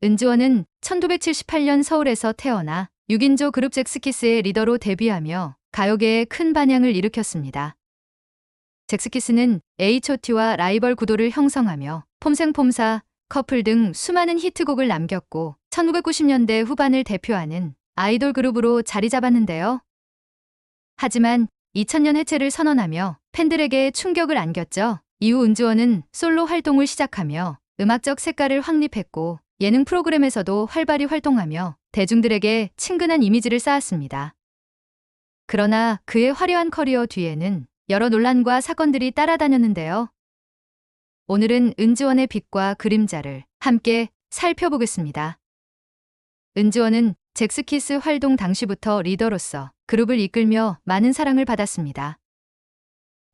은지원은 1978년 서울에서 태어나 6인조 그룹 잭스키스의 리더로 데뷔하며 가요계에 큰 반향을 일으켰습니다. 잭스키스는 H.O.T와 라이벌 구도를 형성하며 폼생폼사, 커플 등 수많은 히트곡을 남겼고 1990년대 후반을 대표하는 아이돌 그룹으로 자리 잡았는데요. 하지만 2000년 해체를 선언하며 팬들에게 충격을 안겼죠. 이후 은지원은 솔로 활동을 시작하며 음악적 색깔을 확립했고 예능 프로그램에서도 활발히 활동하며 대중들에게 친근한 이미지를 쌓았습니다. 그러나 그의 화려한 커리어 뒤에는 여러 논란과 사건들이 따라다녔는데요. 오늘은 은지원의 빛과 그림자를 함께 살펴보겠습니다. 은지원은 잭스키스 활동 당시부터 리더로서 그룹을 이끌며 많은 사랑을 받았습니다.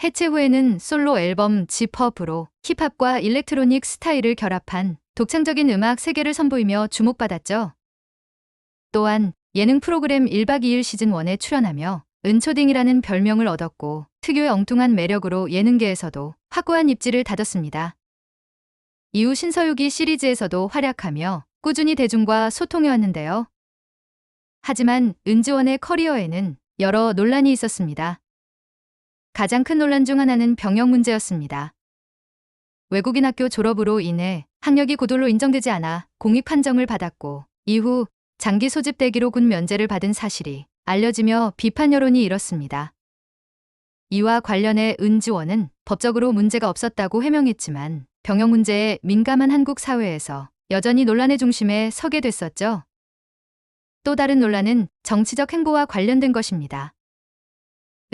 해체 후에는 솔로 앨범 지퍼브로 힙합과 일렉트로닉 스타일을 결합한 독창적인 음악 세계를 선보이며 주목받았죠. 또한 예능 프로그램 1박 2일 시즌1에 출연하며 은초딩이라는 별명을 얻었고 특유의 엉뚱한 매력으로 예능계에서도 확고한 입지를 다졌습니다. 이후 신서유기 시리즈에서도 활약하며 꾸준히 대중과 소통해왔는데요. 하지만 은지원의 커리어에는 여러 논란이 있었습니다. 가장 큰 논란 중 하나는 병역 문제였습니다. 외국인 학교 졸업으로 인해 학력이 고졸로 인정되지 않아 공익 판정을 받았고 이후 장기 소집대기로 군 면제를 받은 사실이 알려지며 비판 여론이 일었습니다. 이와 관련해 은지원은 법적으로 문제가 없었다고 해명했지만 병역 문제에 민감한 한국 사회에서 여전히 논란의 중심에 서게 됐었죠. 또 다른 논란은 정치적 행보와 관련된 것입니다.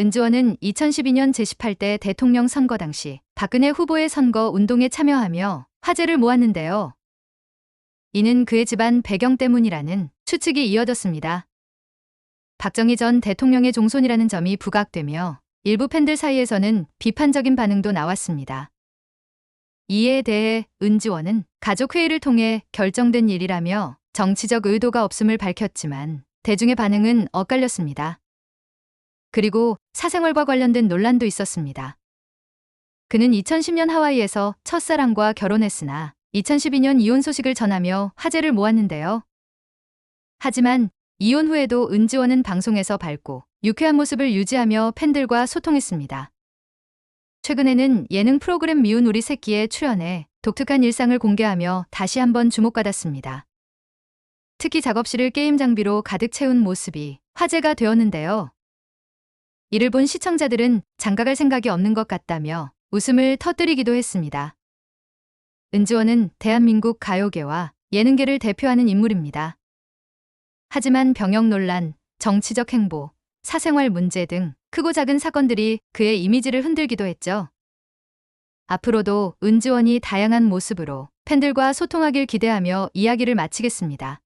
은지원은 2012년 제18대 대통령 선거 당시 박근혜 후보의 선거 운동에 참여하며 화제를 모았는데요. 이는 그의 집안 배경 때문이라는 추측이 이어졌습니다. 박정희 전 대통령의 종손이라는 점이 부각되며 일부 팬들 사이에서는 비판적인 반응도 나왔습니다. 이에 대해 은지원은 가족회의를 통해 결정된 일이라며 정치적 의도가 없음을 밝혔지만 대중의 반응은 엇갈렸습니다. 그리고 사생활과 관련된 논란도 있었습니다. 그는 2010년 하와이에서 첫사랑과 결혼했으나 2012년 이혼 소식을 전하며 화제를 모았는데요. 하지만 이혼 후에도 은지원은 방송에서 밝고 유쾌한 모습을 유지하며 팬들과 소통했습니다. 최근에는 예능 프로그램 미운 우리 새끼에 출연해 독특한 일상을 공개하며 다시 한번 주목받았습니다. 특히 작업실을 게임 장비로 가득 채운 모습이 화제가 되었는데요. 이를 본 시청자들은 장가갈 생각이 없는 것 같다며 웃음을 터뜨리기도 했습니다. 은지원은 대한민국 가요계와 예능계를 대표하는 인물입니다. 하지만 병역 논란, 정치적 행보, 사생활 문제 등 크고 작은 사건들이 그의 이미지를 흔들기도 했죠. 앞으로도 은지원이 다양한 모습으로 팬들과 소통하길 기대하며 이야기를 마치겠습니다.